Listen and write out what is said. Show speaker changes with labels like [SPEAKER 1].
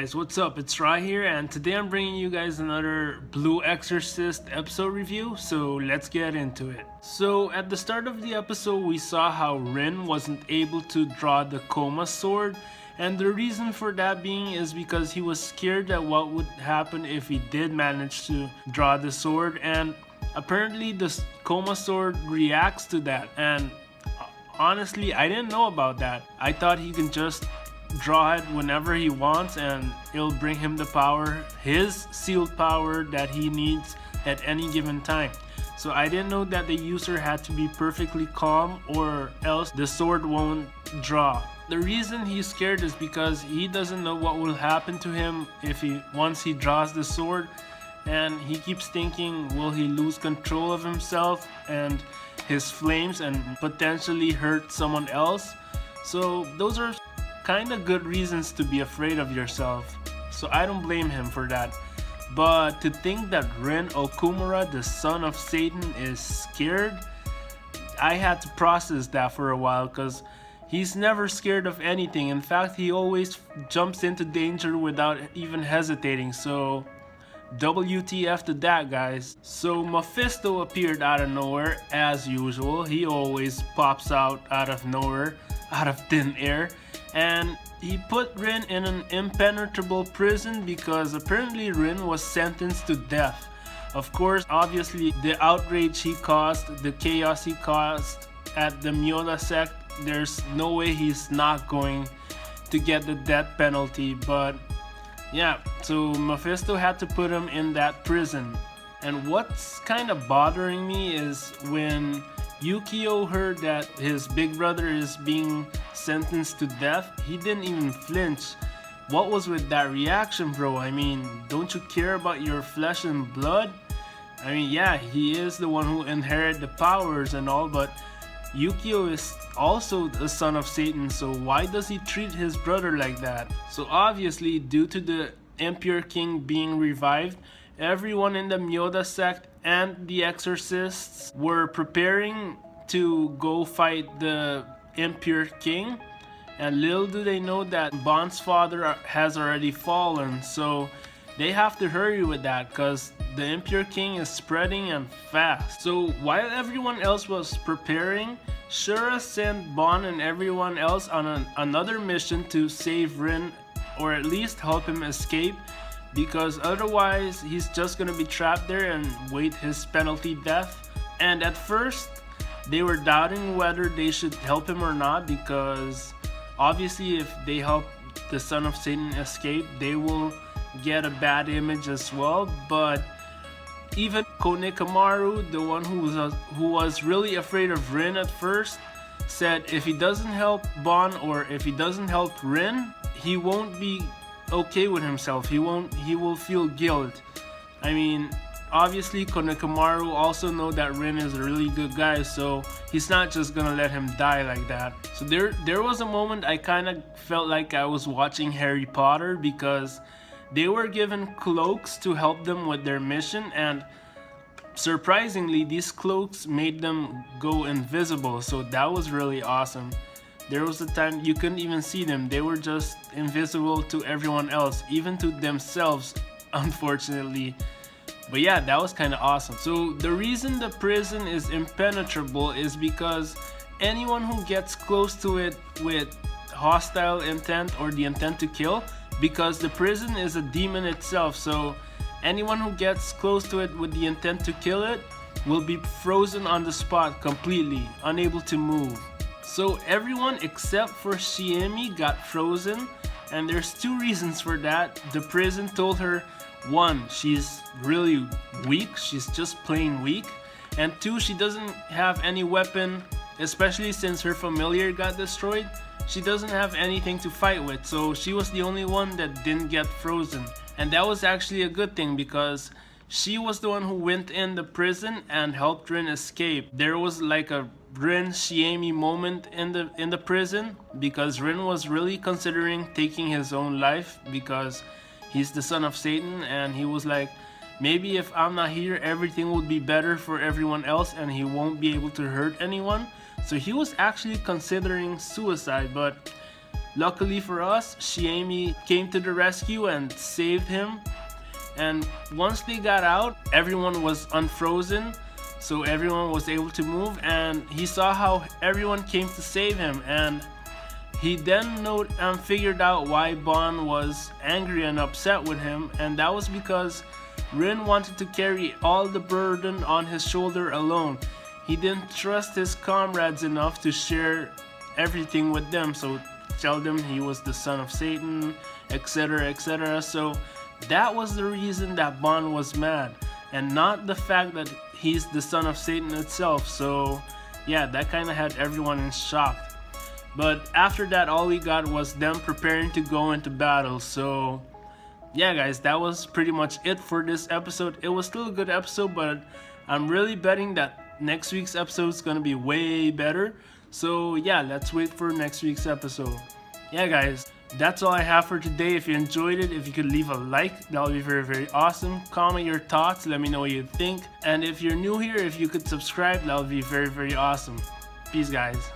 [SPEAKER 1] guys, what's up? It's Ra here, and today I'm bringing you guys another Blue Exorcist episode review, so let's get into it. So at the start of the episode, we saw how Rin wasn't able to draw the Koma sword, and the reason for that being is because he was scared at what would happen if he did manage to draw the sword, and apparently the Koma sword reacts to that, and honestly, I didn't know about that. I thought he can just draw it whenever he wants and it'll bring him the power, his sealed power that he needs at any given time. So I didn't know that the user had to be perfectly calm or else the sword won't draw. The reason he's scared is because he doesn't know what will happen to him if once he draws the sword, and he keeps thinking, will he lose control of himself and his flames and potentially hurt someone else? So those are kind of good reasons to be afraid of yourself, so I don't blame him for that. But to think that Rin Okumura, the son of Satan, is scared, I had to process that for a while, because he's never scared of anything. In fact, he always jumps into danger without even hesitating, so WTF to that, guys. So Mephisto appeared out of nowhere as usual. He always pops out of nowhere, out of thin air, and he put Rin in an impenetrable prison because apparently Rin was sentenced to death. Of course, obviously the outrage he caused, the chaos he caused at the Myoda sect, there's no way he's not going to get the death penalty. But yeah, so Mephisto had to put him in that prison. And what's kind of bothering me is when Yukio heard that his big brother is being sentenced to death, he didn't even flinch. What was with that reaction, bro? I mean, don't you care about your flesh and blood? I mean, yeah, he is the one who inherited the powers and all, but Yukio is also the son of Satan, so why does he treat his brother like that? So obviously, due to the Impure King being revived, everyone in the Myoda sect and the Exorcists were preparing to go fight the Impure King, and little do they know that Bond's father has already fallen, so they have to hurry with that because the Impure King is spreading and fast. So while everyone else was preparing, Shura sent Bond and everyone else on another mission to save Rin, or at least help him escape, because otherwise he's just gonna be trapped there and wait his penalty death. And at first they were doubting whether they should help him or not, because obviously if they help the son of Satan escape, they will get a bad image as well. But even Konekamaru, the one who was really afraid of Rin at first, said if he doesn't help Bon or if he doesn't help Rin, he won't be okay with himself. He will feel guilt. I mean, obviously Konekamaru also know that Rin is a really good guy, so he's not just gonna let him die like that. So there was a moment I kind of felt like I was watching Harry Potter, because they were given cloaks to help them with their mission, and surprisingly these cloaks made them go invisible, so that was really awesome. There was a time you couldn't even see them. They were just invisible to everyone else, even to themselves, unfortunately. But yeah, that was kind of awesome. So the reason the prison is impenetrable is because anyone who gets close to it with hostile intent or the intent to kill, because the prison is a demon itself, so anyone who gets close to it with the intent to kill it will be frozen on the spot completely, unable to move. So everyone except for Shiemi got frozen, and there's two reasons for that. The prison told her, one, she's really weak, she's just plain weak, and two, she doesn't have any weapon, especially since her familiar got destroyed. She doesn't have anything to fight with, so she was the only one that didn't get frozen. And that was actually a good thing, because she was the one who went in the prison and helped Rin escape. There was like a Rin Shiemi moment in the prison, because Rin was really considering taking his own life because he's the son of Satan, and he was like, maybe if I'm not here, everything would be better for everyone else and he won't be able to hurt anyone. So he was actually considering suicide, but luckily for us, Shiemi came to the rescue and saved him. And once they got out, everyone was unfrozen, so everyone was able to move, and he saw how everyone came to save him, and he then figured out why Bon was angry and upset with him, and that was because Rin wanted to carry all the burden on his shoulder alone. He didn't trust his comrades enough to share everything with them, so tell them he was the son of Satan, etc., etc. So that was the reason that Bon was mad, and not the fact that he's the son of Satan itself. So yeah, that kind of had everyone in shock. But after that, all we got was them preparing to go into battle. So yeah guys, that was pretty much it for this episode. It was still a good episode, but I'm really betting that next week's episode is gonna be way better. So yeah, let's wait for next week's episode. Yeah guys, that's all I have for today. If you enjoyed it, if you could leave a like, that would be very, very awesome. Comment your thoughts, let me know what you think. And if you're new here, if you could subscribe, that would be very, very awesome. Peace guys.